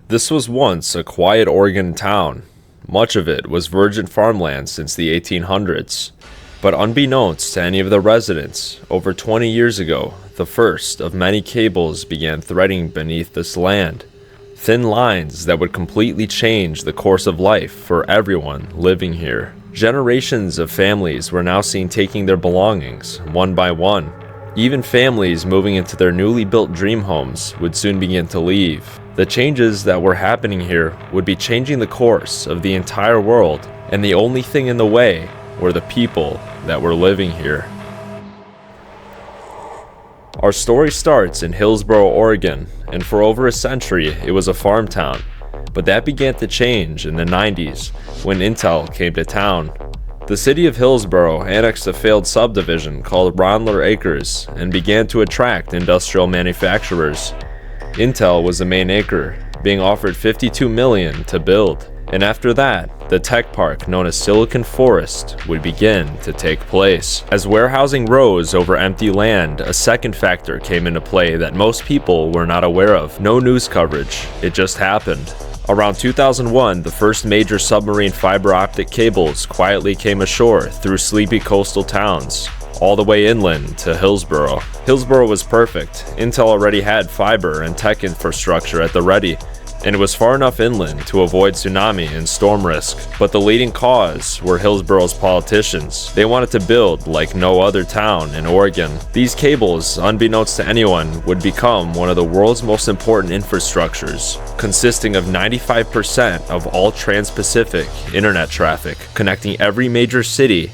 This was once a quiet Oregon town. Much of it was virgin farmland since the 1800s. But unbeknownst to any of the residents, over 20 years ago, the first of many cables began threading beneath this land. Thin lines that would completely change the course of life for everyone living here. Generations of families were now seen taking their belongings, one by one. Even families moving into their newly built dream homes would soon begin to leave. The changes that were happening here would be changing the course of the entire world, and the only thing in the way were the people that were living here. Our story starts in Hillsboro, Oregon, and for over a century it was a farm town. But that began to change in the 90s when Intel came to town. The city of Hillsboro annexed a failed subdivision called Rondler Acres and began to attract industrial manufacturers. Intel was the main acre, being offered $52 million to build. And after that, the tech park known as Silicon Forest would begin to take place. As warehousing rose over empty land, a second factor came into play that most people were not aware of. No news coverage, it just happened. Around 2001, the first major submarine fiber optic cables quietly came ashore through sleepy coastal towns, all the way inland to Hillsboro. Hillsboro was perfect. Intel already had fiber and tech infrastructure at the ready, and it was far enough inland to avoid tsunami and storm risk. But the leading cause were Hillsboro's politicians. They wanted to build like no other town in Oregon. These cables, unbeknownst to anyone, would become one of the world's most important infrastructures, consisting of 95% of all trans-Pacific internet traffic, connecting every major city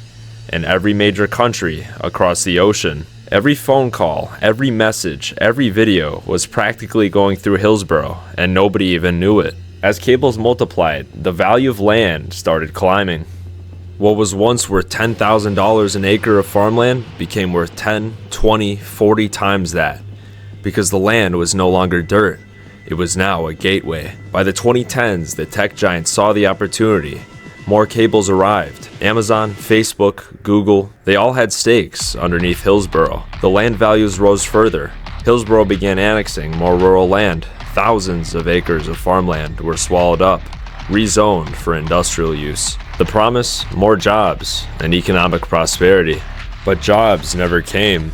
and every major country across the ocean. Every phone call, every message, every video was practically going through Hillsboro, and nobody even knew it. As cables multiplied, the value of land started climbing. What was once worth $10,000 an acre of farmland became worth 10, 20, 40 times that, because the land was no longer dirt. It was now a gateway. By the 2010s, the tech giants saw the opportunity. More cables arrived. Amazon, Facebook, Google, they all had stakes underneath Hillsboro. The land values rose further. Hillsboro began annexing more rural land. Thousands of acres of farmland were swallowed up, rezoned for industrial use. The promise? More jobs and economic prosperity. But jobs never came.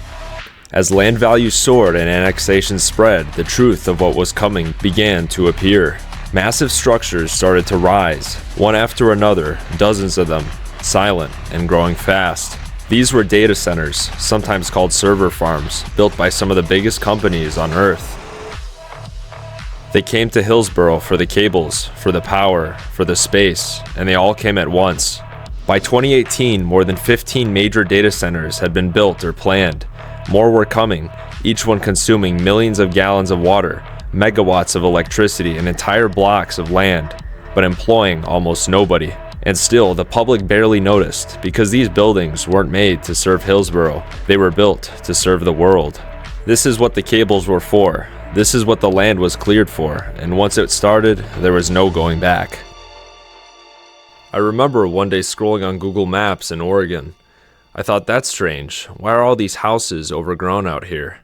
As land values soared and annexation spread, the truth of what was coming began to appear. Massive structures started to rise, one after another, dozens of them, silent and growing fast. These were data centers, sometimes called server farms, built by some of the biggest companies on Earth. They came to Hillsboro for the cables, for the power, for the space, and they all came at once. By 2018, more than 15 major data centers had been built or planned. More were coming, each one consuming millions of gallons of water, megawatts of electricity, and entire blocks of land, but employing almost nobody. And still, the public barely noticed, because these buildings weren't made to serve Hillsboro. They were built to serve the world. This is what the cables were for. This is what the land was cleared for, and once it started, there was no going back. I remember one day scrolling on Google Maps in Oregon. I thought, that's strange. Why are all these houses overgrown out here?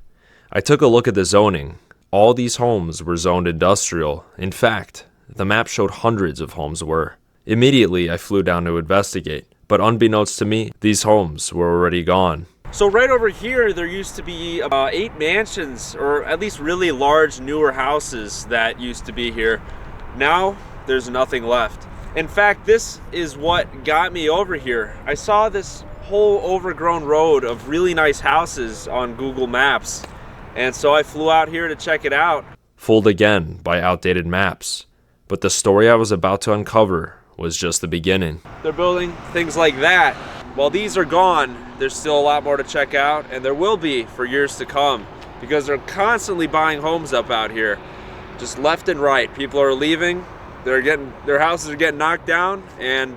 I took a look at the zoning. All these homes were zoned industrial. In fact, the map showed hundreds of homes were. Immediately, I flew down to investigate, but unbeknownst to me, these homes were already gone. So right over here, there used to be 8 mansions, or at least really large, newer houses that used to be here. Now, there's nothing left. In fact, this is what got me over here. I saw this whole overgrown road of really nice houses on Google Maps. And so I flew out here to check it out. Fooled again by outdated maps. But the story I was about to uncover was just the beginning. They're building things like that. While these are gone, there's still a lot more to check out, and there will be for years to come, because they're constantly buying homes up out here, just left and right. People are leaving, their houses are getting knocked down, and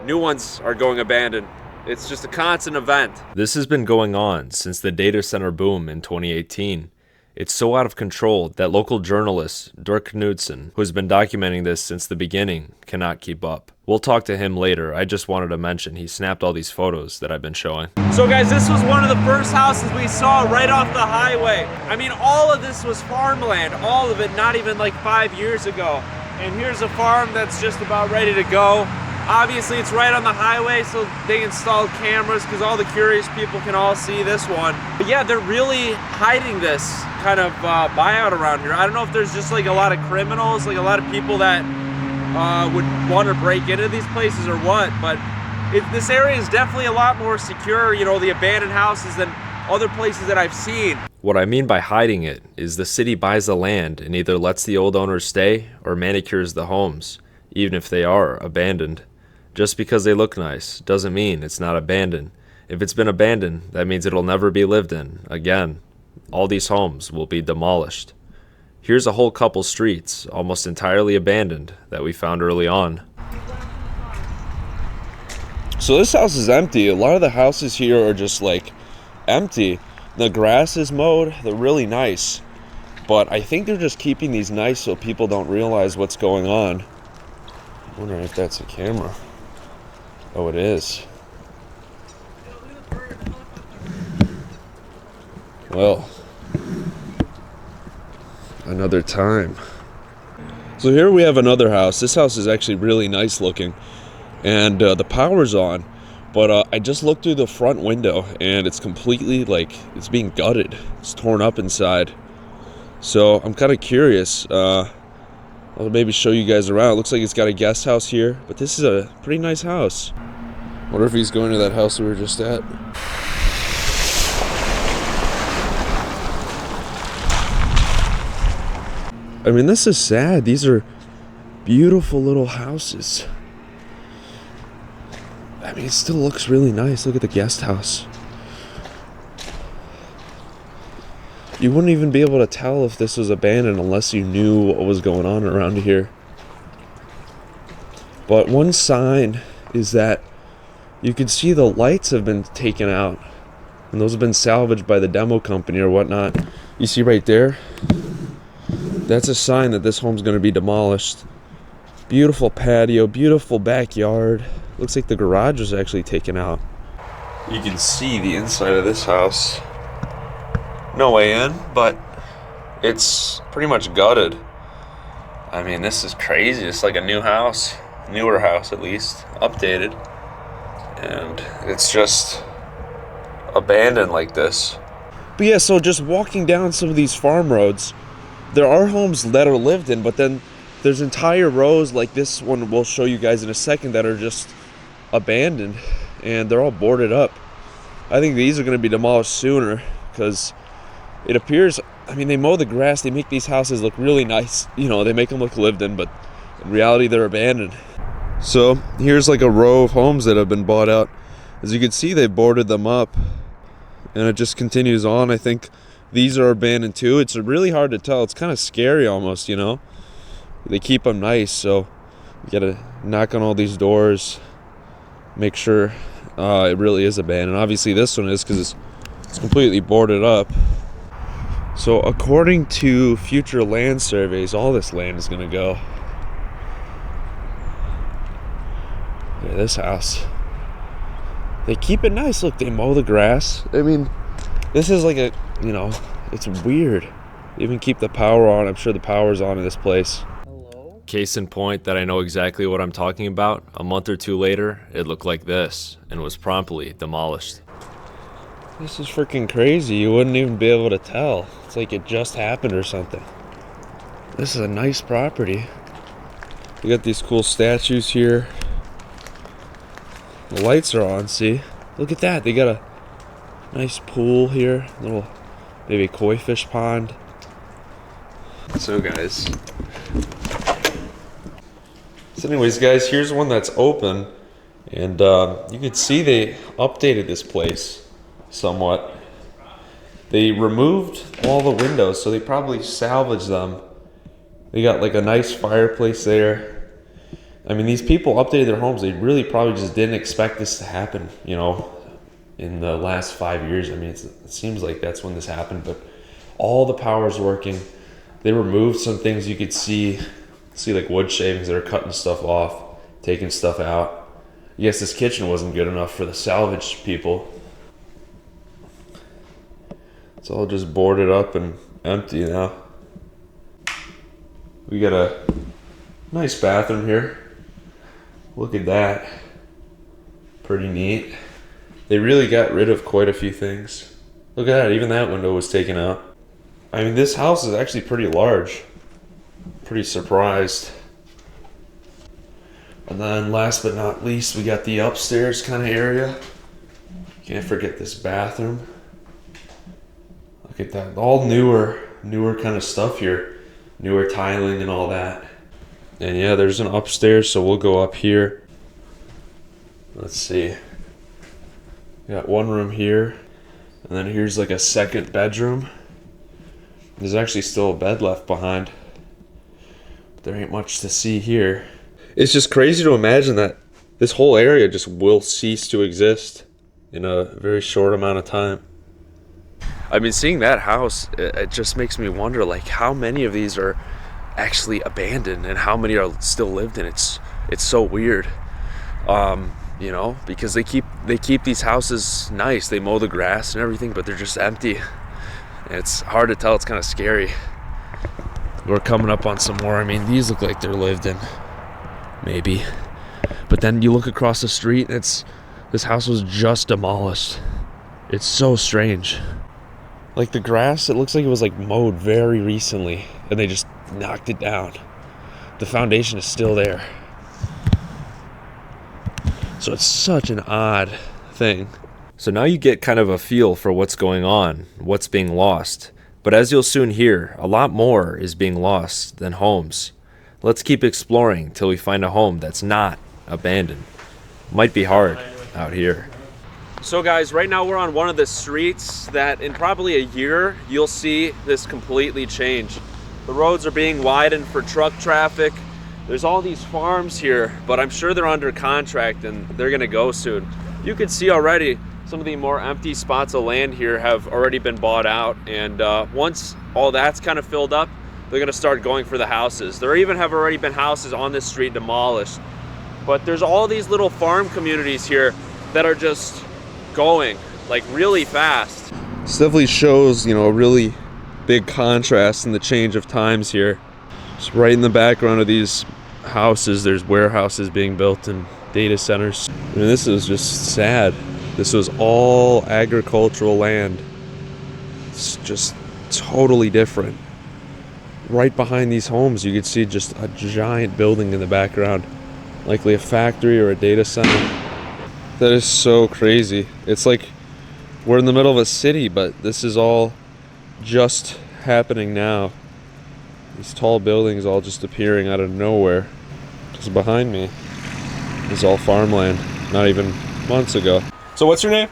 new ones are going abandoned. It's just a constant event. This has been going on since the data center boom in 2018. It's so out of control that local journalist Dirk Knudsen, who's been documenting this since the beginning, cannot keep up. We'll talk to him later. I just wanted to mention he snapped all these photos that I've been showing. So guys, this was one of the first houses we saw right off the highway. I mean, all of this was farmland, all of it, not even like 5 years ago. And here's a farm that's just about ready to go. Obviously, it's right on the highway, so they installed cameras because all the curious people can all see this one. But yeah, they're really hiding this kind of buyout around here. I don't know if there's just like a lot of criminals, like a lot of people that would want to break into these places or what, but this area is definitely a lot more secure, you know, the abandoned houses than other places that I've seen. What I mean by hiding it is the city buys the land and either lets the old owners stay or manicures the homes, even if they are abandoned. Just because they look nice doesn't mean it's not abandoned. If it's been abandoned, that means it'll never be lived in again. All these homes will be demolished. Here's a whole couple streets, almost entirely abandoned, that we found early on. So this house is empty. A lot of the houses here are just like empty. The grass is mowed. They're really nice. But I think they're just keeping these nice so people don't realize what's going on. I'm wondering if that's a camera. Oh, it is. Well, another time. So here we have another house. This house is actually really nice looking, and the power's on, but I just looked through the front window and it's completely like it's being gutted. It's torn up inside. So I'm kind of curious. I'll maybe show you guys around. It looks like it's got a guest house here, but this is a pretty nice house. Wonder if he's going to that house we were just at. I mean, this is sad. These are beautiful little houses. I mean, it still looks really nice. Look at the guest house. You wouldn't even be able to tell if this was abandoned unless you knew what was going on around here. But one sign is that you can see the lights have been taken out, and those have been salvaged by the demo company or whatnot. You see right there? That's a sign that this home's going to be demolished. Beautiful patio, beautiful backyard. Looks like the garage was actually taken out. You can see the inside of this house. No way in, but it's pretty much gutted. I mean, this is crazy. It's like a new house, newer house at least, updated. And it's just abandoned like this. But yeah, so just walking down some of these farm roads, there are homes that are lived in, but then there's entire rows like this one we'll show you guys in a second that are just abandoned, and they're all boarded up. I think these are going to be demolished sooner because it appears, I mean, they mow the grass, they make these houses look really nice. You know, they make them look lived in, but in reality, they're abandoned. So here's like a row of homes that have been bought out. As you can see, they boarded them up, and it just continues on. I think these are abandoned too. It's really hard to tell. It's kind of scary almost, you know. They keep them nice, so you gotta knock on all these doors, make sure it really is abandoned. Obviously this one is because it's completely boarded up. So according to future land surveys, all this land is gonna go. Look at this house. They keep it nice. Look, they mow the grass. I mean, this is like a, you know, it's weird. They even keep the power on. I'm sure the power's on in this place. Case in point that I know exactly what I'm talking about, a month or two later, it looked like this and was promptly demolished. This is freaking crazy. You wouldn't even be able to tell. It's like it just happened or something. This is a nice property. We got these cool statues here. The lights are on, see? Look at that. They got a nice pool here. Little, maybe koi fish pond. So guys. So anyways, guys, here's one that's open. And you can see they updated this place somewhat. They removed all the windows, so they probably salvaged them. They got like a nice fireplace there. I mean, these people updated their homes. They really probably just didn't expect this to happen, you know, in the last 5 years. I mean, it seems like that's when this happened, but all the power's working. They removed some things you could see like wood shavings that are cutting stuff off, taking stuff out. I guess this kitchen wasn't good enough for the salvage people. It's all just boarded up and empty now. We got a nice bathroom here. Look at that. Pretty neat. They really got rid of quite a few things. Look at that, even that window was taken out. I mean, this house is actually pretty large. Pretty surprised. And then last but not least, we got the upstairs kind of area. Can't forget this bathroom. Look at that, all newer kind of stuff here. Newer tiling and all that. And yeah, there's an upstairs, so we'll go up here. Let's see. We got one room here, and then here's like a second bedroom. There's actually still a bed left behind. But there ain't much to see here. It's just crazy to imagine that this whole area just will cease to exist in a very short amount of time. I mean, seeing that house, it just makes me wonder, like, how many of these are actually abandoned and how many are still lived in. It's so weird, you know, because they keep these houses nice. They mow the grass and everything, but they're just empty. And it's hard to tell. It's kind of scary. We're coming up on some more. I mean, these look like they're lived in, maybe. But then you look across the street, this house was just demolished. It's so strange. Like the grass, it looks like it was like mowed very recently and they just knocked it down. The foundation is still there. So it's such an odd thing. So now you get kind of a feel for what's going on, what's being lost. But as you'll soon hear, a lot more is being lost than homes. Let's keep exploring till we find a home that's not abandoned. Might be hard out here. So guys, right now we're on one of the streets that in probably a year, you'll see this completely change. The roads are being widened for truck traffic. There's all these farms here, but I'm sure they're under contract and they're gonna go soon. You can see already some of the more empty spots of land here have already been bought out. And once all that's kind of filled up, they're gonna start going for the houses. There even have already been houses on this street demolished. But there's all these little farm communities here that are just going like really fast. This definitely shows, you know, a really big contrast in the change of times here. Just right in the background of these houses, there's warehouses being built and data centers. I mean, this is just sad. This was all agricultural land. It's just totally different. Right behind these homes, you could see just a giant building in the background, likely a factory or a data center. That is so crazy. It's like we're in the middle of a city, but this is all just happening now. These tall buildings all just appearing out of nowhere. Just behind me is all farmland, not even months ago. So what's your name?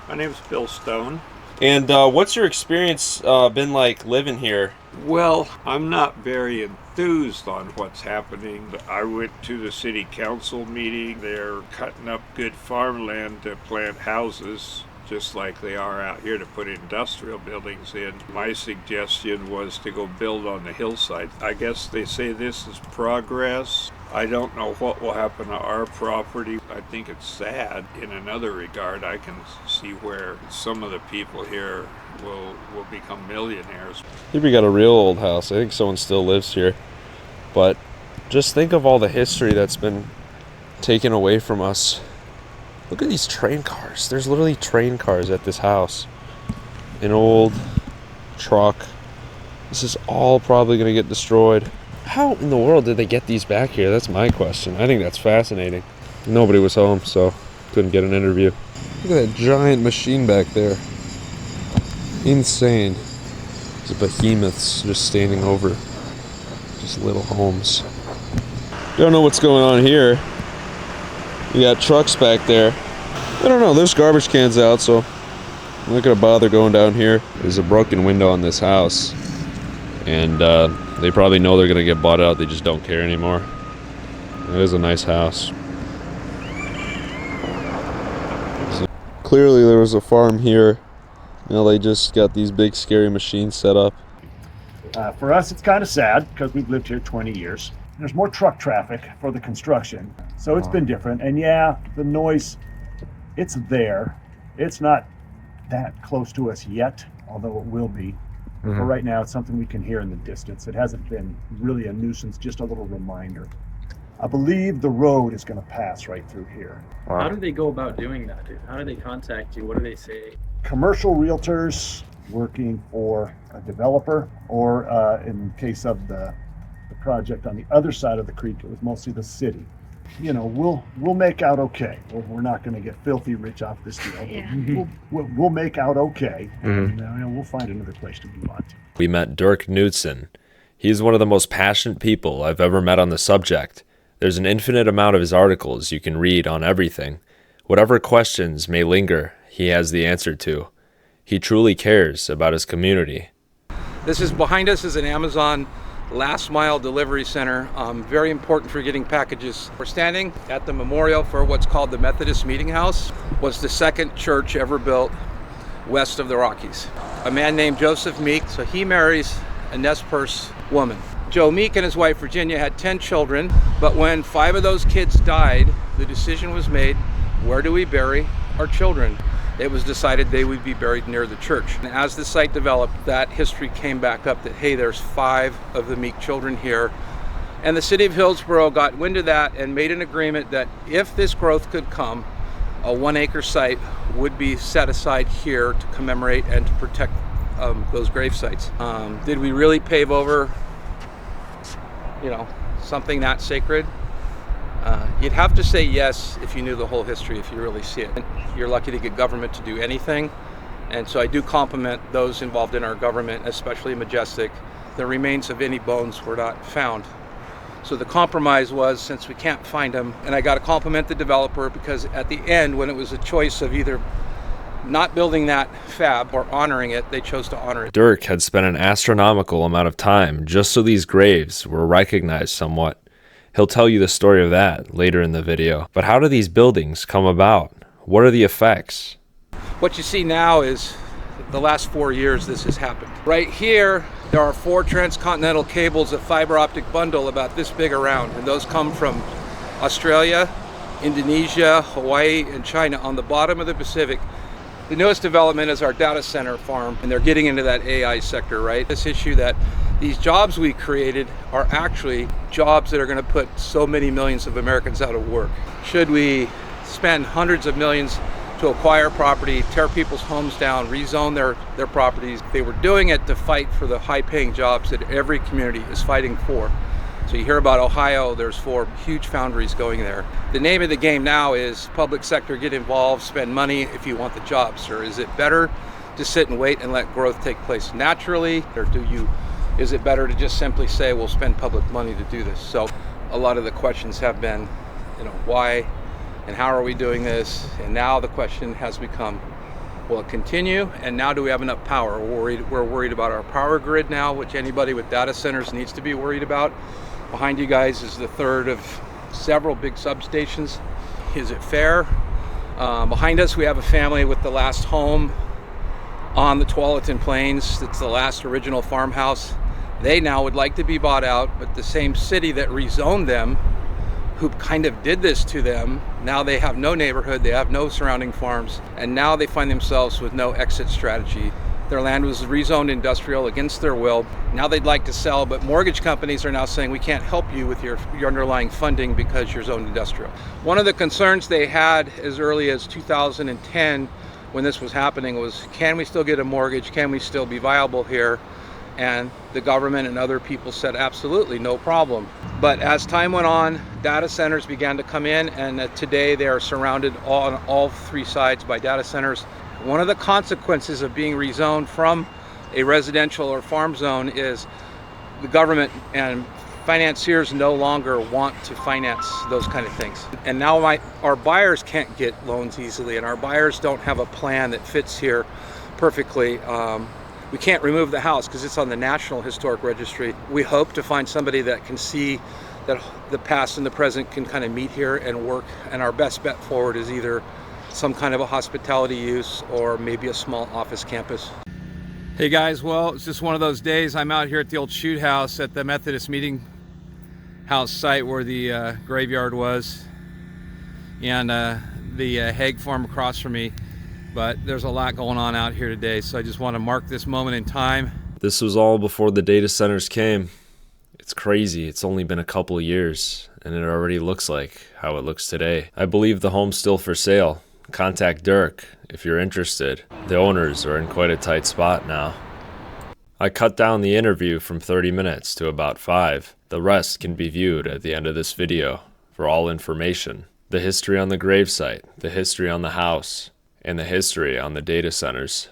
My name's Bill Stone. And what's your experience been like living here? Well, I'm not very enthused on what's happening. I went to the city council meeting. They're cutting up good farmland to plant houses, just like they are out here to put industrial buildings in. My suggestion was to go build on the hillside. I guess they say this is progress. I don't know what will happen to our property. I think it's sad. In another regard, I can see where some of the people here will become millionaires. Here we got a real old house. I think someone still lives here. But just think of all the history that's been taken away from us. Look at these train cars. There's literally train cars at this house. An old truck. This is all probably going to get destroyed. How in the world did they get these back here? That's my question. I think that's fascinating. Nobody was home, so couldn't get an interview. Look at that giant machine back there. Insane. These behemoths just standing over just little homes. Don't know what's going on here. We got trucks back there. I don't know, there's garbage cans out, so I'm not gonna bother going down here. There's a broken window on this house, and they probably know they're gonna get bought out. They just don't care anymore. It is a nice house. So, clearly there was a farm here You know, they just got these big scary machines set up. For us, it's kind of sad because we've lived here 20 years. There's more truck traffic for the construction, so it's been different. And yeah, the noise, it's there. It's not that close to us yet, although it will be. But right now, it's something we can hear in the distance. It hasn't been really a nuisance, just a little reminder. I believe the road is going to pass right through here. How do they go about doing that, dude? How do they contact you? What do they say? Commercial realtors working for a developer, or in case of the project on the other side of the creek, it was mostly the city. You know, we'll make out okay. We're not going to get filthy rich off this deal. Yeah. We'll make out okay, and we'll find another place to move on to. We met Dirk Knudsen. He's one of the most passionate people I've ever met on the subject. There's an infinite amount of his articles you can read on everything. Whatever questions may linger, he has the answer to. He truly cares about his community. This is behind us is an Amazon last mile delivery center, very important for getting packages. We're standing at the memorial for what's called the Methodist Meeting House. Was the second church ever built west of the Rockies. A man named Joseph Meek, so he marries a Nez Perce woman. Joe Meek and his wife Virginia had 10 children, but when 5 of those kids died, the decision was made, where do we bury our children? It was decided they would be buried near the church. And as the site developed, that history came back up that, hey, there's 5 of the Meek children here. And the city of Hillsboro got wind of that and made an agreement that if this growth could come, a 1-acre site would be set aside here to commemorate and to protect those grave sites. Did we really pave over, something that sacred? You'd have to say yes if you knew the whole history, if you really see it. You're lucky to get government to do anything. And so I do compliment those involved in our government, especially Majestic. The remains of any bones were not found. So the compromise was, since we can't find them, and I got to compliment the developer because at the end, when it was a choice of either not building that fab or honoring it, they chose to honor it. Dirk had spent an astronomical amount of time just so these graves were recognized somewhat. He'll tell you the story of that later in the video. But how do these buildings come about? What are the effects? What you see now is the last 4 years this has happened. Right here, there are 4 transcontinental cables of fiber optic bundle about this big around, and those come from Australia, Indonesia, Hawaii, and China on the bottom of the Pacific. The newest development is our data center farm, and they're getting into that AI sector, right? This issue that these jobs we created are actually jobs that are going to put so many millions of Americans out of work. Should we spend hundreds of millions to acquire property, tear people's homes down, rezone their properties? They were doing it to fight for the high-paying jobs that every community is fighting for. So you hear about Ohio, there's 4 huge foundries going there. The name of the game now is public sector, get involved, spend money if you want the jobs. Or is it better to sit and wait and let growth take place naturally? Or is it better to just simply say, we'll spend public money to do this? So a lot of the questions have been, why and how are we doing this? And now the question has become, will it continue? And now do we have enough power? We're worried about our power grid now, which anybody with data centers needs to be worried about. Behind you guys is the third of several big substations. Is it fair? Behind us, we have a family with the last home on the Tualatin Plains. It's the last original farmhouse. They now would like to be bought out, but the same city that rezoned them, who kind of did this to them, now they have no neighborhood, they have no surrounding farms, and now they find themselves with no exit strategy. Their land was rezoned industrial against their will. Now they'd like to sell, but mortgage companies are now saying, we can't help you with your underlying funding because you're zoned industrial. One of the concerns they had as early as 2010 when this was happening was, can we still get a mortgage? Can we still be viable here? And the government and other people said, absolutely, no problem. But as time went on, data centers began to come in, and today they are surrounded on all 3 sides by data centers. One of the consequences of being rezoned from a residential or farm zone is the government and financiers no longer want to finance those kind of things. And now our buyers can't get loans easily, and our buyers don't have a plan that fits here perfectly. We can't remove the house because it's on the National Historic Registry. We hope to find somebody that can see that the past and the present can kind of meet here and work, and our best bet forward is either some kind of a hospitality use, or maybe a small office campus. Hey guys, well, it's just one of those days. I'm out here at the old shoot house at the Methodist Meeting House site where the graveyard was, and the heg farm across from me. But there's a lot going on out here today, so I just want to mark this moment in time. This was all before the data centers came. It's crazy. It's only been a couple of years, and it already looks like how it looks today. I believe the home's still for sale. Contact Dirk if you're interested. The owners are in quite a tight spot now. I cut down the interview from 30 minutes to about 5. The rest can be viewed at the end of this video for all information. The history on the gravesite, the history on the house, and the history on the data centers.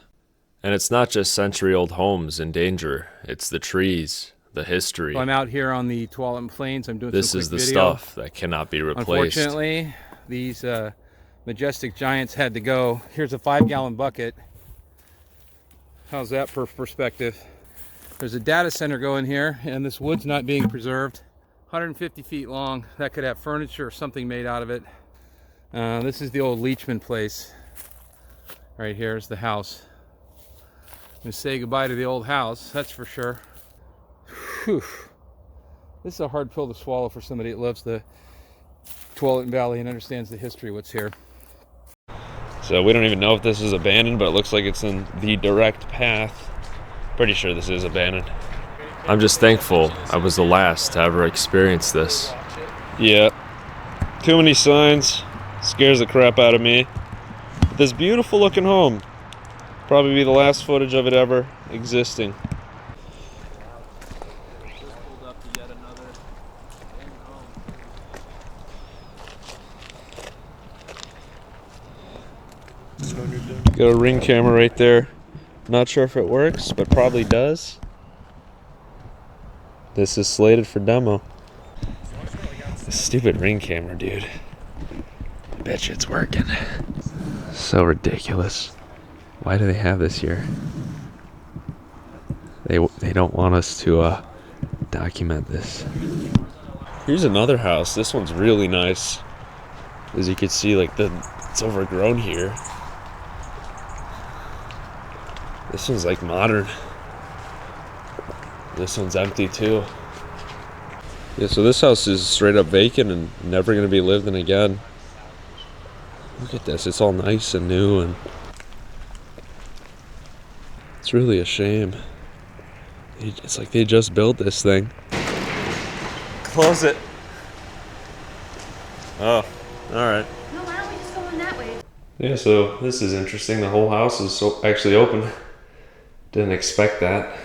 And it's not just century-old homes in danger, it's the trees, the history. I'm out here on the Tuolumne Plains. I'm doing this some is the video. stuff that cannot be replaced. Unfortunately, these majestic giants had to go. Here's a 5-gallon bucket. How's that for perspective? There's a data center going here, and this wood's not being preserved. 150 feet long. That could have furniture or something made out of it. This is the old Leachman place. Right here is the house. I'm gonna say goodbye to the old house, that's for sure. Whew. This is a hard pill to swallow for somebody that loves the Tuolumne Valley and understands the history of what's here. So we don't even know if this is abandoned, but it looks like it's in the direct path. Pretty sure this is abandoned. I'm just thankful I was the last to ever experience this. Yeah. Too many signs. Scares the crap out of me. This beautiful looking home. Probably be the last footage of it ever existing. Got a Ring camera right there. Not sure if it works, but probably does. This is slated for demo. This stupid Ring camera, dude. I bet you it's working. So ridiculous. Why do they have this here? They don't want us to document this. Here's another house. This one's really nice. As you can see, like it's overgrown here. This one's like modern. This one's empty too. Yeah, so this house is straight up vacant and never gonna be lived in again. Look at this, it's all nice and new, and it's really a shame. It's like they just built this thing. Close it. Oh, alright. No, why don't we just go in that way? Yeah, so this is interesting. The whole house is actually open. Didn't expect that.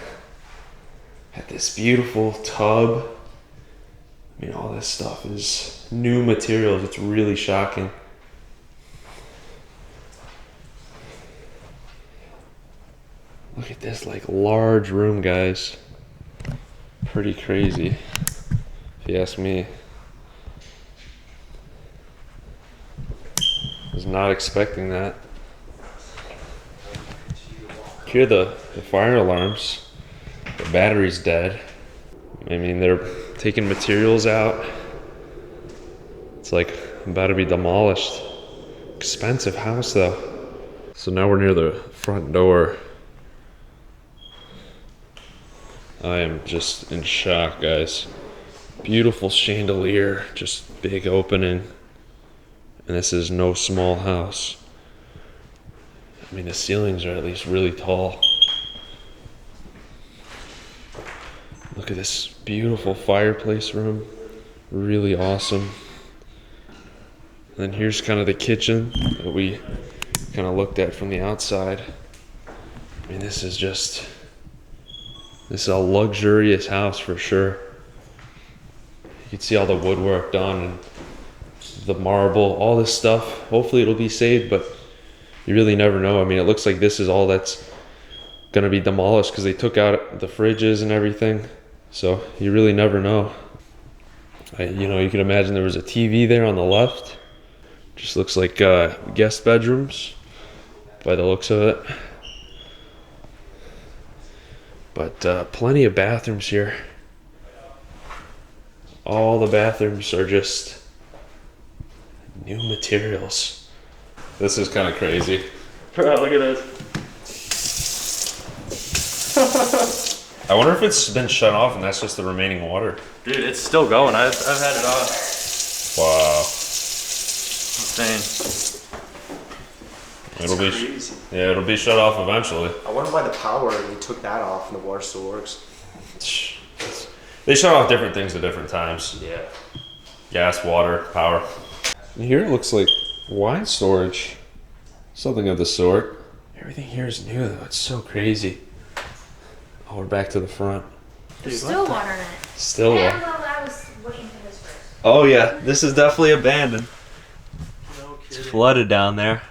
Had this beautiful tub. I mean, all this stuff is new materials. It's really shocking. Look at this, like, large room, guys. Pretty crazy, if you ask me. Was not expecting that. Hear the fire alarms. The battery's dead. I mean, they're taking materials out. It's like about to be demolished. Expensive house though. So now we're near the front door. I am just in shock, guys. Beautiful chandelier, just big opening. And this is no small house. I mean, the ceilings are at least really tall. Look at this beautiful fireplace room. Really awesome. And then here's kind of the kitchen that we kind of looked at from the outside. I mean, this is a luxurious house for sure. You can see all the woodwork done, and the marble, all this stuff. Hopefully it'll be saved, but you really never know. I mean, it looks like this is all that's gonna be demolished because they took out the fridges and everything. So you really never know. You can imagine there was a TV there on the left. Just looks like guest bedrooms by the looks of it. But plenty of bathrooms here. All the bathrooms are just new materials. This is kind of crazy. Bro, look at this. I wonder if it's been shut off and that's just the remaining water. Dude, it's still going. I've had it on. Wow. Insane. It'll be Crazy. yeah, it'll be shut off eventually. I wonder why the power, they took that off and the water still works. They shut off different things at different times. Yeah. Gas, water, power. And here it looks like wine storage. Something of the sort. Everything here is new though. It's so crazy. Oh, we're back to the front. There's still water in it. Still I one. don't know, I was waiting for this first. Oh yeah, this is definitely abandoned. No It's kidding. flooded down there.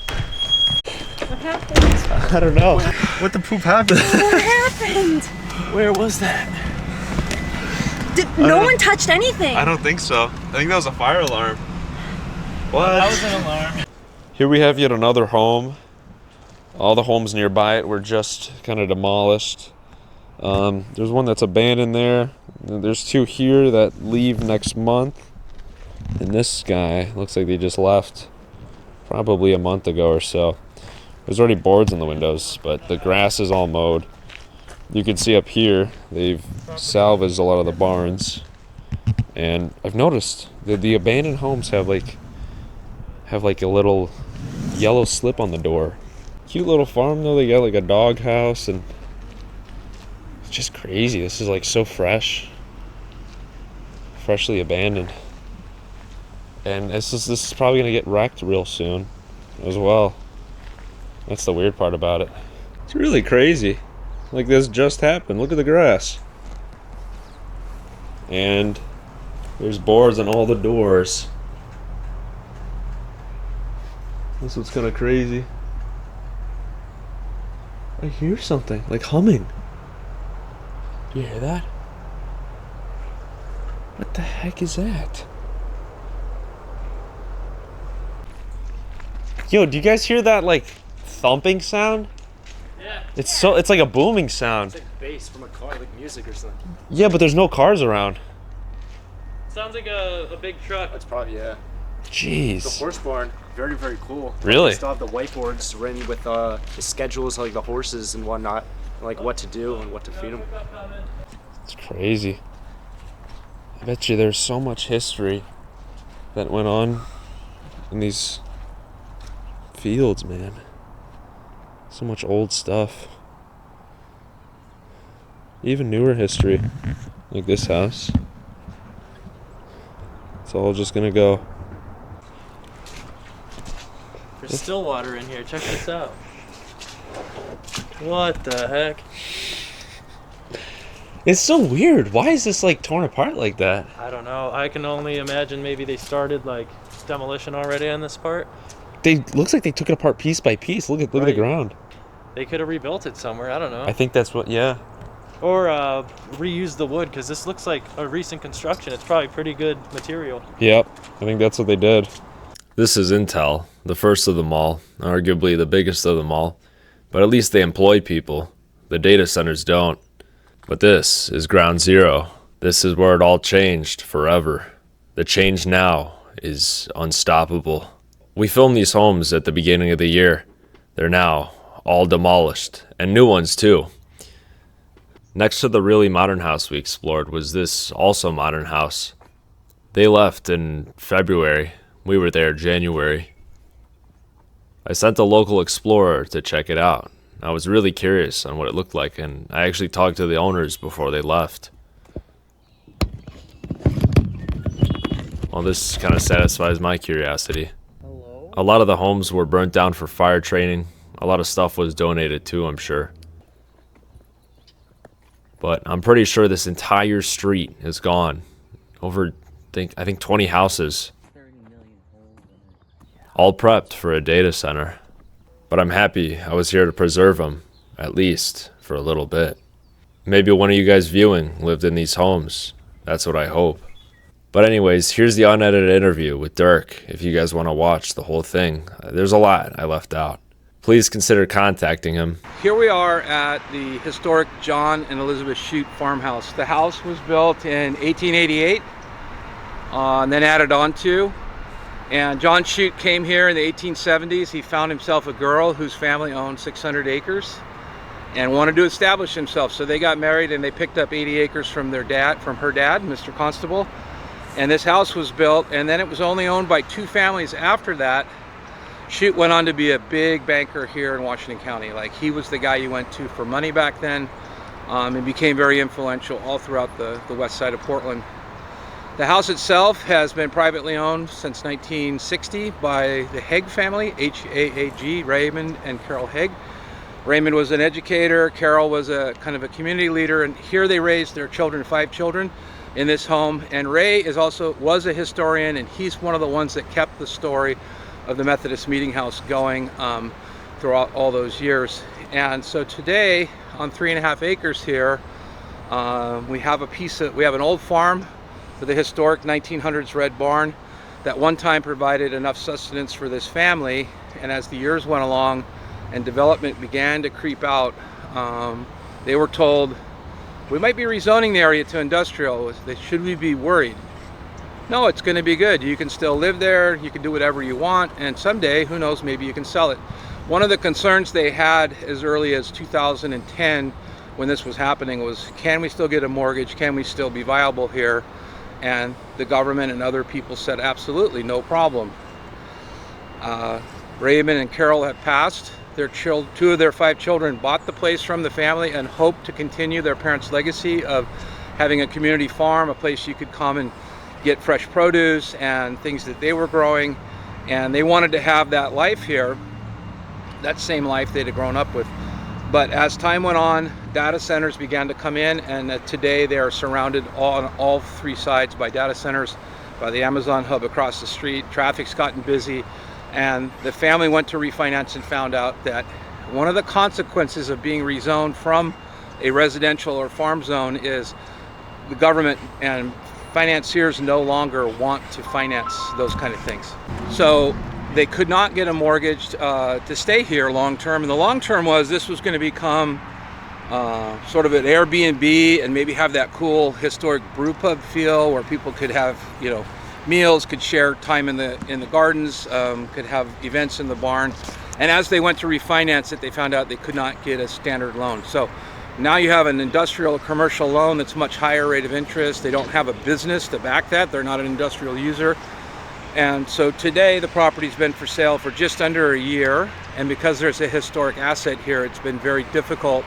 What happened? I don't know. What the poop happened? What happened? Where was that? No one touched anything. I don't think so. I think that was a fire alarm. What? That was an alarm. Here we have yet another home. All the homes nearby it were just kind of demolished. There's one that's abandoned there. There's two here that leave next month. And this guy looks like they just left probably a month ago or so. There's already boards in the windows, but the grass is all mowed. You can see up here they've salvaged a lot of the barns. And I've noticed that the abandoned homes have like a little yellow slip on the door. Cute little farm though. They got like a dog house and it's just crazy. This is like so freshly abandoned. And this is probably gonna get wrecked real soon as well. That's the weird part about it. It's really crazy. Like this just happened. Look at the grass. And there's boards on all the doors. That's what's kind of crazy. I hear something like humming. Do you hear that? What the heck is that? Yo, do you guys hear that like thumping sound? Yeah. It's like a booming sound. It's like bass from a car, like music or something. Yeah, but there's no cars around. Sounds like a big truck. That's probably, yeah. The Jeez. horse barn, very, very cool. Really? They still have the whiteboards written with the schedules, like the horses and whatnot, and like what to do and what to feed them. It's crazy. I bet you there's so much history that went on in these fields, man. So much old stuff. Even newer history, like this house. It's all just gonna go. There's still water in here. Check this out. What the heck? It's so weird. Why is this like torn apart like that? I don't know. I can only imagine maybe they started like demolition already on this part. Looks like they took it apart piece by piece. Look at the Right. ground. They could have rebuilt it somewhere. I don't know. I think that's what. Yeah. Or reuse the wood, because this looks like a recent construction. It's probably pretty good material. Yep. I think that's what they did. This is Intel, the first of them all, arguably the biggest of them all. But at least they employ people. The data centers don't. But this is ground zero. This is where it all changed forever. The change now is unstoppable. We filmed these homes at the beginning of the year. They're now all demolished, and new ones too. Next to the really modern house we explored was this also modern house. They left in February. We were there January. I sent a local explorer to check it out. I was really curious on what it looked like, and I actually talked to the owners before they left. Well, this kind of satisfies my curiosity. Hello? A lot of the homes were burnt down for fire training. A lot of stuff was donated too, I'm sure. But I'm pretty sure this entire street is gone. Over, I think 20 houses. All prepped for a data center. But I'm happy I was here to preserve them, at least for a little bit. Maybe one of you guys viewing lived in these homes. That's what I hope. But anyways, here's the unedited interview with Dirk if you guys want to watch the whole thing. There's a lot I left out. Please consider contacting him. Here we are at the historic John and Elizabeth Shute farmhouse. The house was built in 1888 and then added on to. And John Shute came here in the 1870s. He found himself a girl whose family owned 600 acres and wanted to establish himself. So they got married and they picked up 80 acres from her dad, Mr. Constable. And this house was built, and then it was only owned by 2 families after that. Shute went on to be a big banker here in Washington County. Like, he was the guy you went to for money back then, and became very influential all throughout the west side of Portland. The house itself has been privately owned since 1960 by the Haig family, H-A-A-G, Raymond and Carol Haig. Raymond was an educator, Carol was a kind of a community leader, and here they raised their children, 5 children in this home. And Ray was a historian, and he's one of the ones that kept the story of the Methodist Meeting House going throughout all those years. And so today, on 3.5 acres here, we have an old farm with a historic 1900s red barn that one time provided enough sustenance for this family. And as the years went along and development began to creep out, they were told, we might be rezoning the area to industrial. Should we be worried? No, it's going to be good. You can still live there, you can do whatever you want, and someday, who knows, maybe you can sell it. One of the concerns they had as early as 2010 when this was happening was, can we still get a mortgage? Can we still be viable here? And the government and other people said, absolutely, no problem. Raymond and Carol have passed. 2 of their 5 children bought the place from the family and hoped to continue their parents' legacy of having a community farm, a place you could come and get fresh produce and things that they were growing. And they wanted to have that life here, that same life they'd have grown up with. But as time went on, data centers began to come in, and today they are surrounded on all 3 sides by data centers, by the Amazon hub across the street. Traffic's gotten busy, and the family went to refinance and found out that one of the consequences of being rezoned from a residential or farm zone is the government and financiers no longer want to finance those kind of things. So they could not get a mortgage to stay here long term. And the long term was this was going to become sort of an Airbnb and maybe have that cool historic brew pub feel where people could have, meals, could share time in the gardens, could have events in the barn. And as they went to refinance it, they found out they could not get a standard loan. So now you have an industrial commercial loan that's much higher rate of interest. They don't have a business to back that. They're not an industrial user. And so today the property's been for sale for just under a year. And because there's a historic asset here, it's been very difficult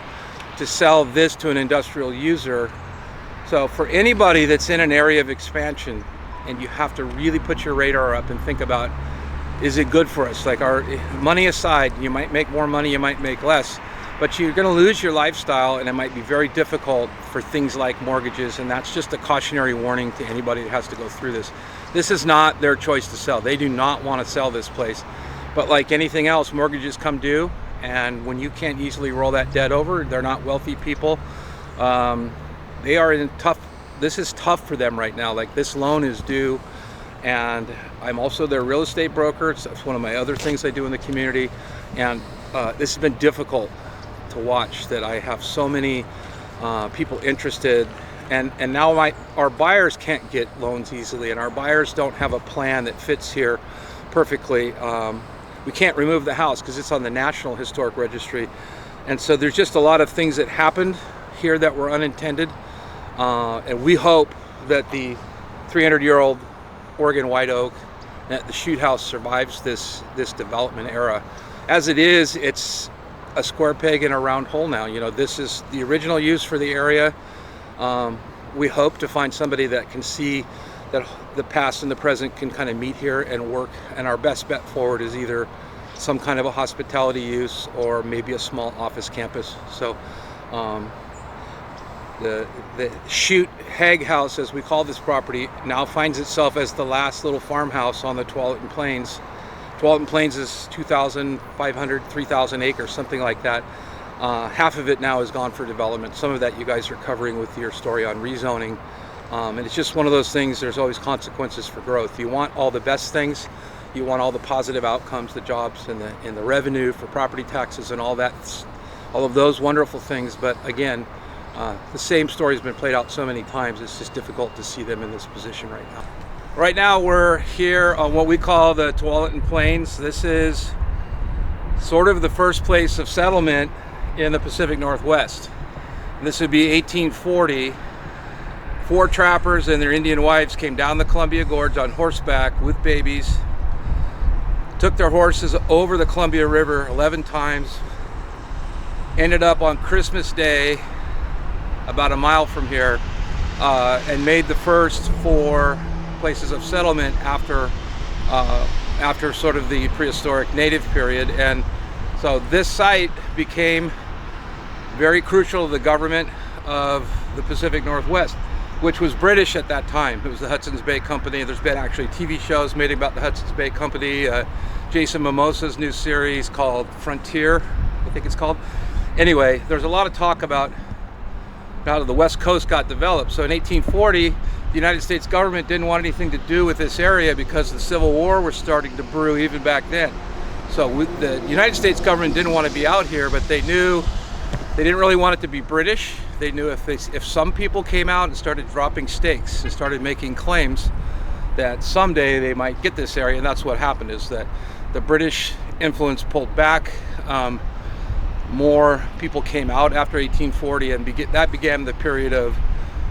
to sell this to an industrial user. So for anybody that's in an area of expansion, and you have to really put your radar up and think about, is it good for us? Like, our money aside, you might make more money, you might make less, but you're going to lose your lifestyle, and it might be very difficult for things like mortgages. And that's just a cautionary warning to anybody that has to go through this. This is not their choice to sell. They do not want to sell this place. But like anything else, mortgages come due, and when you can't easily roll that debt over, they're not wealthy people. They are in this is tough for them right now. Like, this loan is due, and I'm also their real estate broker. So that's one of my other things I do in the community. And this has been difficult to watch, that I have so many people interested, and now our buyers can't get loans easily, and our buyers don't have a plan that fits here perfectly. We can't remove the house because it's on the National Historic Registry, and so there's just a lot of things that happened here that were unintended, and we hope that the 300-year-old Oregon white oak, that the Shute House survives this development era. As it is, it's a square peg in a round hole now. This is the original use for the area. We hope to find somebody that can see that the past and the present can kind of meet here and work, and our best bet forward is either some kind of a hospitality use or maybe a small office campus. So the Shute Haig House, as we call this property, now finds itself as the last little farmhouse on the Tualatin Plains. Tualatin Plains is 2,500, 3,000 acres, something like that. Half of it now is gone for development. Some of that you guys are covering with your story on rezoning. And it's just one of those things, there's always consequences for growth. You want all the best things. You want all the positive outcomes, the jobs and the revenue for property taxes and all that, all of those wonderful things. But again, the same story has been played out so many times, it's just difficult to see them in this position right now. Right now we're here on what we call the Tualatin Plains. This is sort of the first place of settlement in the Pacific Northwest. And this would be 1840. 4 trappers and their Indian wives came down the Columbia Gorge on horseback with babies, took their horses over the Columbia River 11 times, ended up on Christmas Day about a mile from here, and made the first 4 places of settlement after sort of the prehistoric native period. And so this site became very crucial to the government of the Pacific Northwest, which was British at that time. It was the Hudson's Bay Company. There's been actually TV shows made about the Hudson's Bay Company. Jason Momoa's new series called Frontier, I think it's called. Anyway, there's a lot of talk about how the West Coast got developed. So in 1840, the United States government didn't want anything to do with this area because the Civil War was starting to brew even back then. So the United States government didn't want to be out here, but they knew they didn't really want it to be British. They knew if some people came out and started dropping stakes and started making claims that someday they might get this area, and that's what happened, is that the British influence pulled back. More people came out after 1840, and that began the period of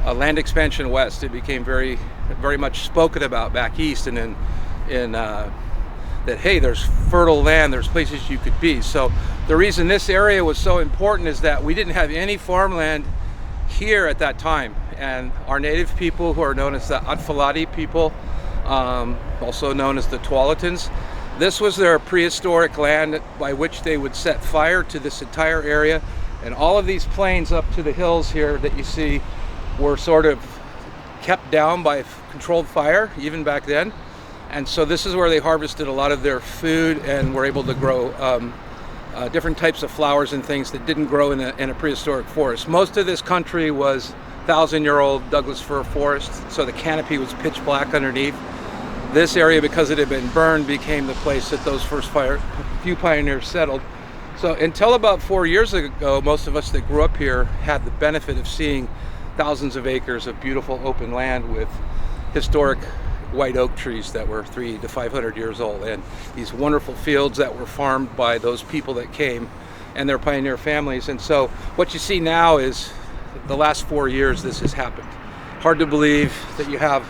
land expansion west. It became very, very much spoken about back east, and that, hey, there's fertile land, there's places you could be. So the reason this area was so important is that we didn't have any farmland here at that time, and our native people, who are known as the Atfalati people, also known as the Tualatins, this was their prehistoric land by which they would set fire to this entire area. And all of these plains up to the hills here that you see were sort of kept down by controlled fire even back then. And so this is where they harvested a lot of their food and were able to grow different types of flowers and things that didn't grow in a prehistoric forest. Most of this country was 1,000-year-old Douglas fir forest, so the canopy was pitch black underneath. This area, because it had been burned, became the place that those first few pioneers settled. So until about 4 years ago, most of us that grew up here had the benefit of seeing thousands of acres of beautiful open land with historic white oak trees that were 300 to 500 years old, and these wonderful fields that were farmed by those people that came and their pioneer families. And so what you see now is the last 4 years this has happened. Hard to believe that you have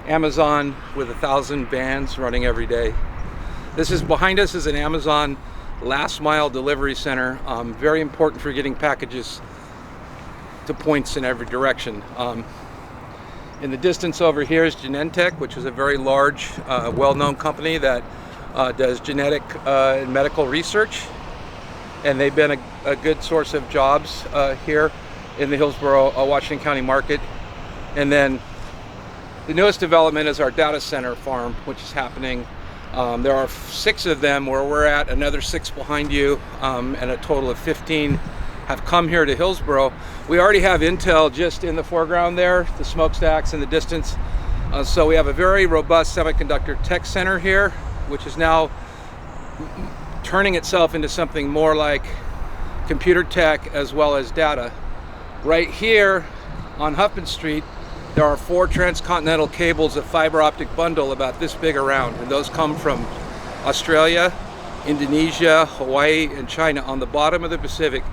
Amazon with 1,000 vans running every day. This is behind us is an Amazon last mile delivery center, very important for getting packages to points in every direction. In the distance over here is Genentech, which is a very large, well-known company that does genetic and medical research, and they've been a good source of jobs here in the Hillsboro, Washington County market. And then the newest development is our data center farm, which is happening. There are 6 of them where we're at, another 6 behind you, and a total of 15 have come here to Hillsboro. We already have Intel just in the foreground there, the smokestacks in the distance. So we have a very robust semiconductor tech center here, which is now turning itself into something more like computer tech as well as data. Right here on Huffman Street, there are 4 transcontinental cables of fiber optic bundle about this big around, and those come from Australia, Indonesia, Hawaii, and China on the bottom of the Pacific.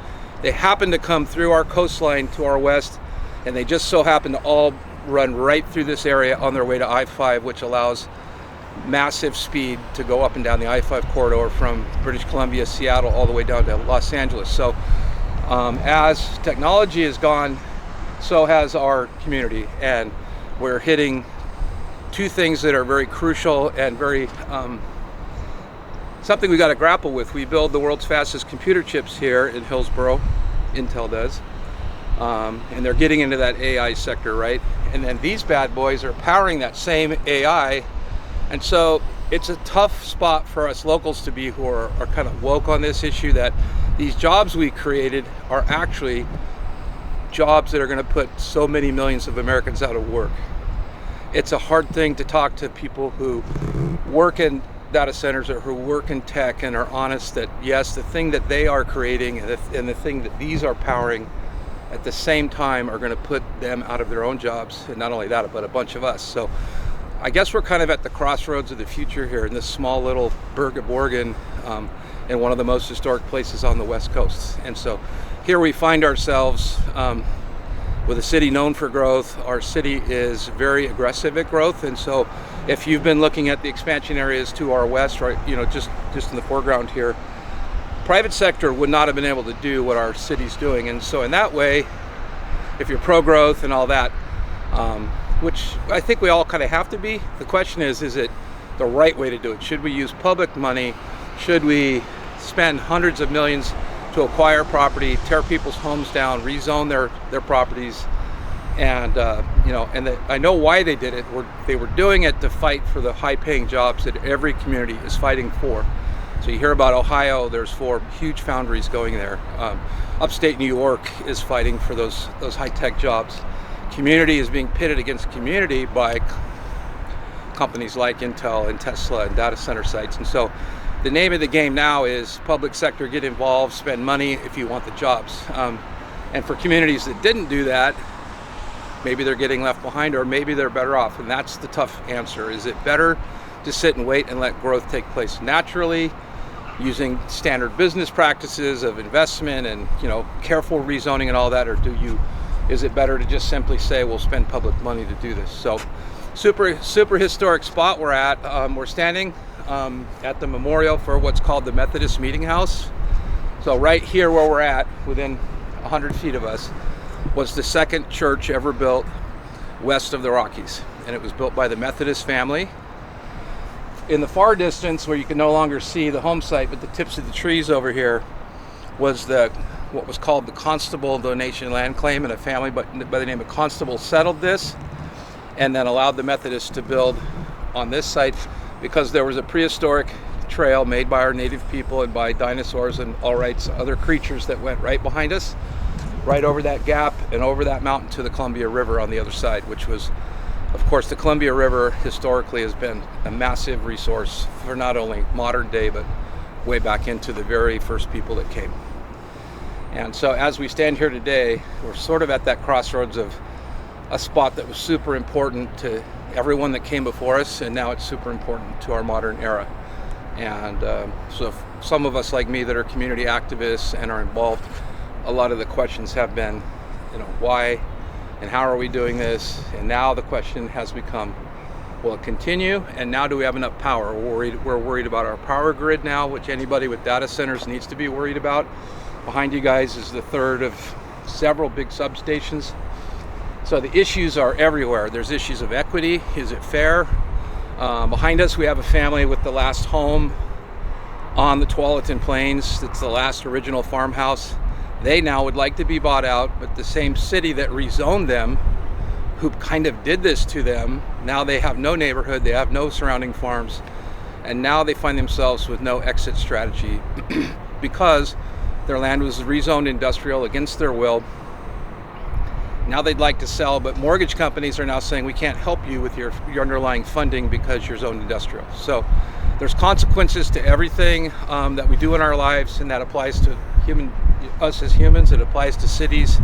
They happen to come through our coastline to our west, and they just so happen to all run right through this area on their way to I-5, which allows massive speed to go up and down the I-5 corridor from British Columbia, Seattle, all the way down to Los Angeles. So as technology has gone, so has our community, and we're hitting 2 things that are very crucial and very something we got to grapple with. We build the world's fastest computer chips here in Hillsboro, Intel does, and they're getting into that AI sector, right? And then these bad boys are powering that same AI, and so it's a tough spot for us locals to be who are kind of woke on this issue, that these jobs we created are actually jobs that are going to put so many millions of Americans out of work. It's a hard thing to talk to people who work in data centers or who work in tech and are honest that yes, the thing that they are creating and the thing that these are powering at the same time are going to put them out of their own jobs, and not only that, but a bunch of us. So I guess we're kind of at the crossroads of the future here in this small little burg of Oregon, in one of the most historic places on the West Coast. And so here we find ourselves with a city known for growth. Our city is very aggressive at growth, and so if you've been looking at the expansion areas to our west, right, just in the foreground here, private sector would not have been able to do what our city's doing. And so in that way, if you're pro-growth and all that, which I think we all kind of have to be, the question is it the right way to do it? Should we use public money? Should we spend hundreds of millions to acquire property, tear people's homes down, rezone their properties? And I know why they did it. They were doing it to fight for the high-paying jobs that every community is fighting for. So you hear about Ohio, there's 4 huge foundries going there. Upstate New York is fighting for those high-tech jobs. Community is being pitted against community by companies like Intel and Tesla and data center sites. And so the name of the game now is public sector, get involved, spend money if you want the jobs. And for communities that didn't do that, maybe they're getting left behind, or maybe they're better off. And that's the tough answer. Is it better to sit and wait and let growth take place naturally, using standard business practices of investment and careful rezoning and all that, or is it better to just simply say we'll spend public money to do this? So super historic spot we're at. We're standing at the memorial for what's called the Methodist Meeting House. So right here where we're at, within 100 feet of us, was the second church ever built west of the Rockies, and it was built by the Methodist family. In the far distance, where you can no longer see the home site, but the tips of the trees over here, was what was called the Constable donation land claim, and a family by the name of Constable settled this and then allowed the Methodists to build on this site because there was a prehistoric trail made by our native people and by dinosaurs and all rights other creatures that went right behind us, right over that gap and over that mountain to the Columbia River on the other side, which was, of course, the Columbia River historically has been a massive resource for not only modern day, but way back into the very first people that came. And so as we stand here today, we're sort of at that crossroads of a spot that was super important to everyone that came before us, and now it's super important to our modern era. And so some of us like me that are community activists and are involved, a lot of the questions have been, why and how are we doing this? And now the question has become, will it continue? And now do we have enough power? We're worried about our power grid now, which anybody with data centers needs to be worried about. Behind you guys is the third of several big substations. So the issues are everywhere. There's issues of equity. Is it fair? Behind us, we have a family with the last home on the Tualatin Plains. It's the last original farmhouse. They now would like to be bought out, but the same city that rezoned them, who kind of did this to them, now they have no neighborhood, they have no surrounding farms, and now they find themselves with no exit strategy because their land was rezoned industrial against their will. Now they'd like to sell, but mortgage companies are now saying we can't help you with your underlying funding because you're zoned industrial. So there's consequences to everything that we do in our lives, and that applies to us as humans, it applies to cities,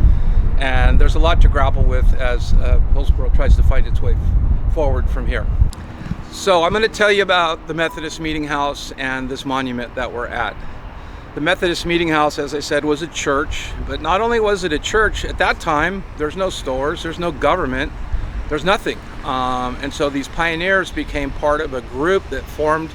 and there's a lot to grapple with as Hillsboro tries to find its way forward from here. So I'm going to tell you about the Methodist Meeting House and this monument that we're at. The Methodist Meeting House, as I said, was a church, but not only was it a church, at that time, there's no stores, there's no government, there's nothing. And so these pioneers became part of a group that formed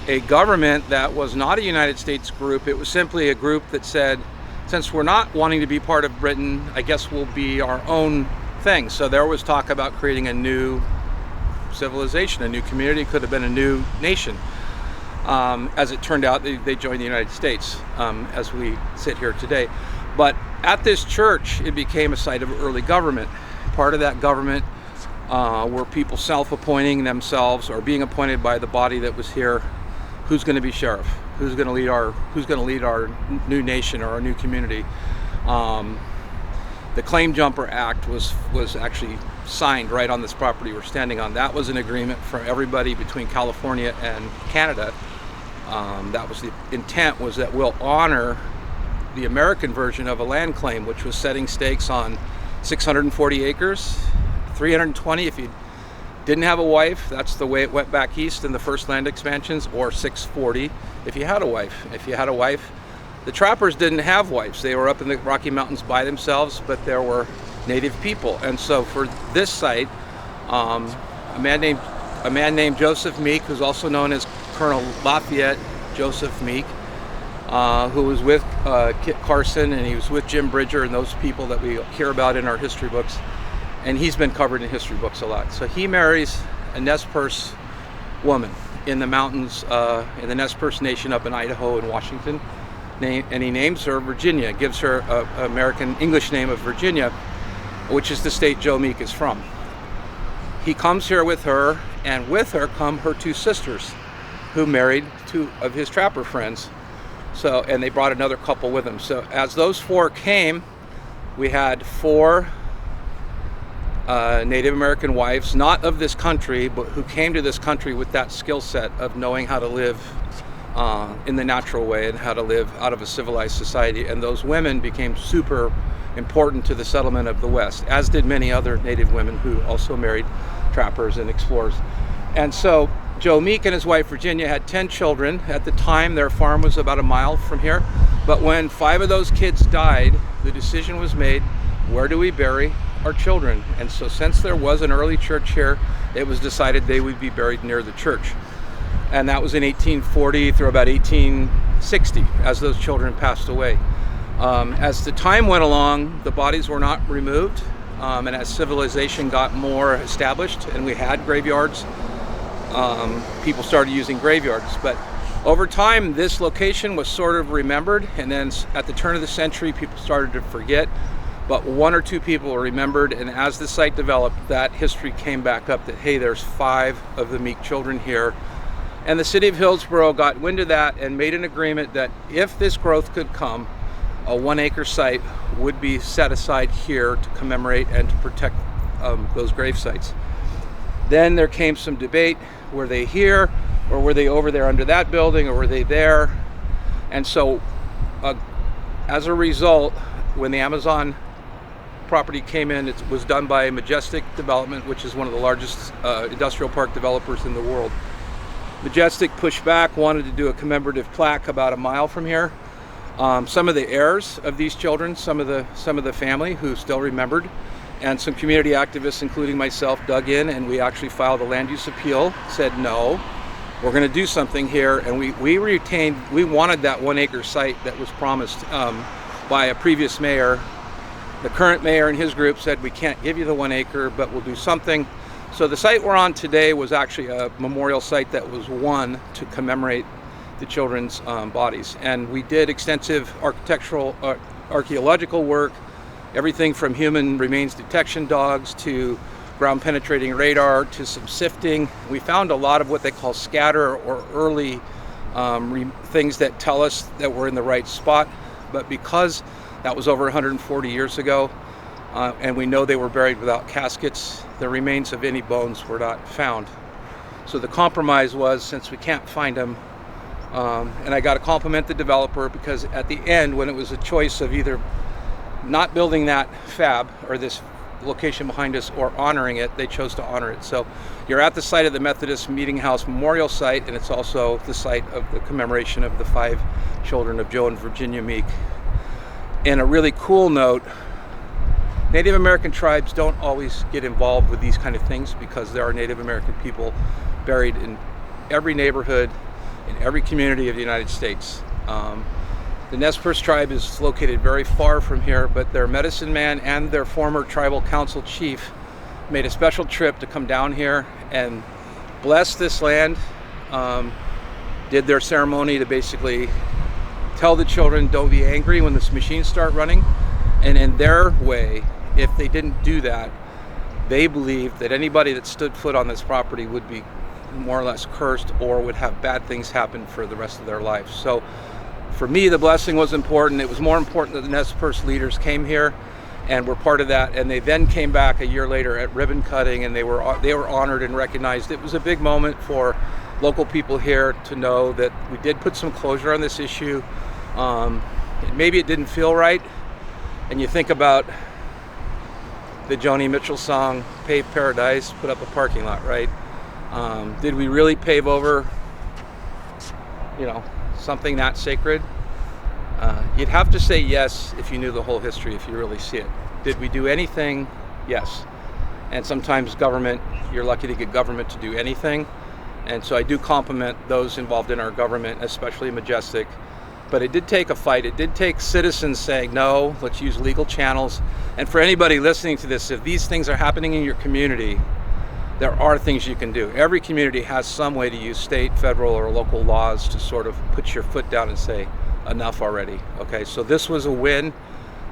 a government that was not a United States group. It was simply a group that said, since we're not wanting to be part of Britain, I guess we'll be our own thing. So there was talk about creating a new civilization, a new community, could have been a new nation. As it turned out, they joined the United States as we sit here today. But at this church, it became a site of early government. Part of that government were people self-appointing themselves or being appointed by the body that was here. Who's going to be sheriff? Who's going to lead our new nation or our new community? The Claim Jumper Act was actually signed right on this property we're standing on. That was an agreement for everybody between California and Canada. That was the intent, was that we'll honor the American version of a land claim, which was setting stakes on 640 acres, 320 if you didn't have a wife, that's the way it went back east in the first land expansions, or 640 if you had a wife. If you had a wife, the trappers didn't have wives. They were up in the Rocky Mountains by themselves, but there were native people. And so for this site, a man named Joseph Meek, who's also known as Colonel Lafayette Joseph Meek, who was with Kit Carson, and he was with Jim Bridger and those people that we hear about in our history books. And he's been covered in history books a lot. So he marries a Nez Perce woman in the mountains, in the Nez Perce Nation up in Idaho and Washington. And he names her Virginia, gives her an American English name of Virginia, which is the state Joe Meek is from. He comes here with her, and with her come her two sisters, who married two of his trapper friends. So, and they brought another couple with them. So as those four came, we had four Native American wives, not of this country, but who came to this country with that skill set of knowing how to live in the natural way and how to live out of a civilized society. And those women became super important to the settlement of the West, as did many other Native women who also married trappers and explorers. And so Joe Meek and his wife Virginia had 10 children. At the time, their farm was about a mile from here. But when 5 of those kids died, the decision was made, where do we bury our children? And so since there was an early church here, it was decided they would be buried near the church. And that was in 1840 through about 1860 as those children passed away. As the time went along, the bodies were not removed, and as civilization got more established and we had graveyards, people started using graveyards. But over time, this location was sort of remembered, and then at the turn of the century, people started to forget. But 1 or 2 people were remembered, and as the site developed, that history came back up that, hey, there's 5 of the Meek children here. And the city of Hillsboro got wind of that and made an agreement that if this growth could come, a 1-acre site would be set aside here to commemorate and to protect those grave sites. Then there came some debate, were they here or were they over there under that building, or were they there? And so as a result, when the Amazon property came in, it was done by Majestic Development, which is one of the largest industrial park developers in the world. Majestic pushed back, wanted to do a commemorative plaque about a mile from here. Some of the heirs of these children, some of the family who still remembered, and some community activists, including myself, dug in, and we actually filed a land use appeal, said no, we're going to do something here. And we wanted that 1-acre site that was promised by a previous mayor. The current mayor and his group said, we can't give you the 1 acre, but we'll do something. So the site we're on today was actually a memorial site that was won to commemorate the children's bodies. And we did extensive archaeological work, everything from human remains detection dogs to ground penetrating radar to some sifting. We found a lot of what they call scatter or early things that tell us that we're in the right spot. But because that was over 140 years ago, and we know they were buried without caskets, the remains of any bones were not found. So the compromise was, since we can't find them, and I got to compliment the developer, because at the end, when it was a choice of either not building that fab or this location behind us or honoring it, they chose to honor it. So you're at the site of the Methodist Meeting House Memorial Site, and it's also the site of the commemoration of the 5 children of Joe and Virginia Meek. And a really cool note, Native American tribes don't always get involved with these kind of things because there are Native American people buried in every neighborhood, in every community of the United States. The Nez Perce tribe is located very far from here, but their medicine man and their former tribal council chief made a special trip to come down here and bless this land, did their ceremony to basically tell the children, don't be angry when this machines start running. And in their way, if they didn't do that, they believed that anybody that stood foot on this property would be more or less cursed or would have bad things happen for the rest of their lives. So for me, the blessing was important. It was more important that the Nez Perce leaders came here and were part of that. And they then came back a year later at ribbon cutting, and they were honored and recognized. It was a big moment for local people here to know that we did put some closure on this issue. Maybe it didn't feel right, and you think about the Joni Mitchell song, Pave Paradise, put up a parking lot, right? Did we really pave over, something that sacred? You'd have to say yes if you knew the whole history, if you really see it. Did we do anything? Yes. And sometimes government, you're lucky to get government to do anything. And so I do compliment those involved in our government, especially Majestic. But it did take a fight. It did take citizens saying, no, let's use legal channels. And for anybody listening to this, if these things are happening in your community, there are things you can do. Every community has some way to use state, federal, or local laws to sort of put your foot down and say, enough already. Okay, so this was a win.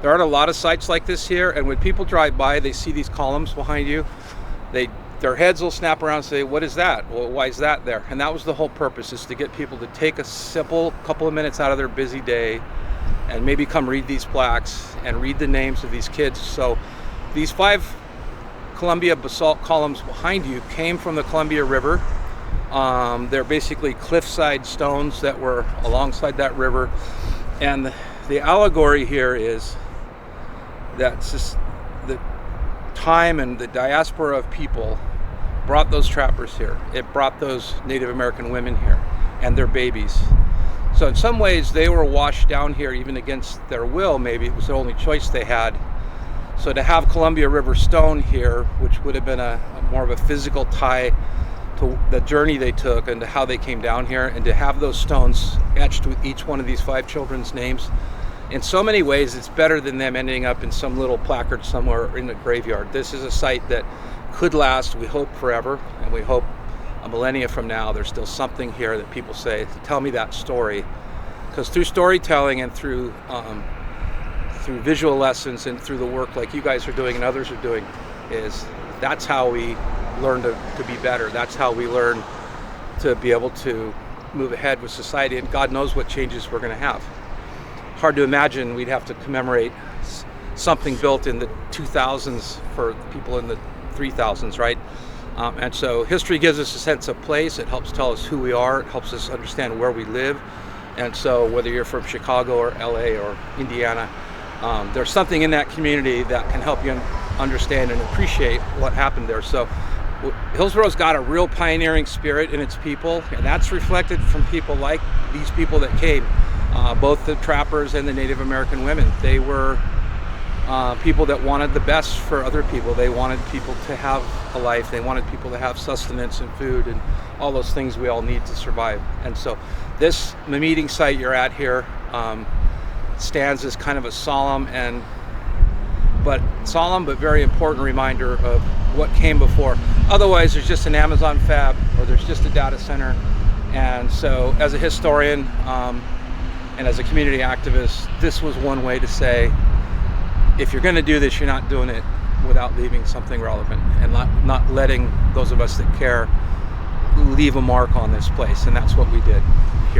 There aren't a lot of sites like this here, and when people drive by, they see these columns behind you, their heads will snap around and say, what is that? Well, why is that there? And that was the whole purpose, is to get people to take a simple couple of minutes out of their busy day and maybe come read these plaques and read the names of these kids. So these 5 Columbia basalt columns behind you came from the Columbia River. They're basically cliffside stones that were alongside that river. And the allegory here is that the time and the diaspora of people brought those trappers here. It brought those Native American women here and their babies. So in some ways they were washed down here even against their will. Maybe it was the only choice they had. So to have Columbia River stone here, which would have been a more of a physical tie to the journey they took and to how they came down here, and to have those stones etched with each one of these 5 children's names, in so many ways it's better than them ending up in some little placard somewhere in a graveyard. This is a site that could last, we hope, forever, and we hope a millennia from now there's still something here that people say, tell me that story. Because through storytelling and through visual lessons and through the work like you guys are doing and others are doing, that's how we learn to be better. That's how we learn to be able to move ahead with society, and God knows what changes we're going to have. Hard to imagine we'd have to commemorate something built in the 2000s for people in the 3000s, right? And so history gives us a sense of place. It helps tell us who we are. It helps us understand where we live. And so whether you're from Chicago or LA or Indiana, there's something in that community that can help you understand and appreciate what happened there. So Hillsboro's got a real pioneering spirit in its people, and that's reflected from people like these people that came, both the trappers and the Native American women. They were people that wanted the best for other people. They wanted people to have a life. They wanted people to have sustenance and food and all those things we all need to survive. And so the meeting site you're at here stands as kind of a solemn but very important reminder of what came before. Otherwise, there's just an Amazon fab, or there's just a data center. And so as a historian and as a community activist, this was one way to say, if you're going to do this, you're not doing it without leaving something relevant and not letting those of us that care leave a mark on this place. And that's what we did here.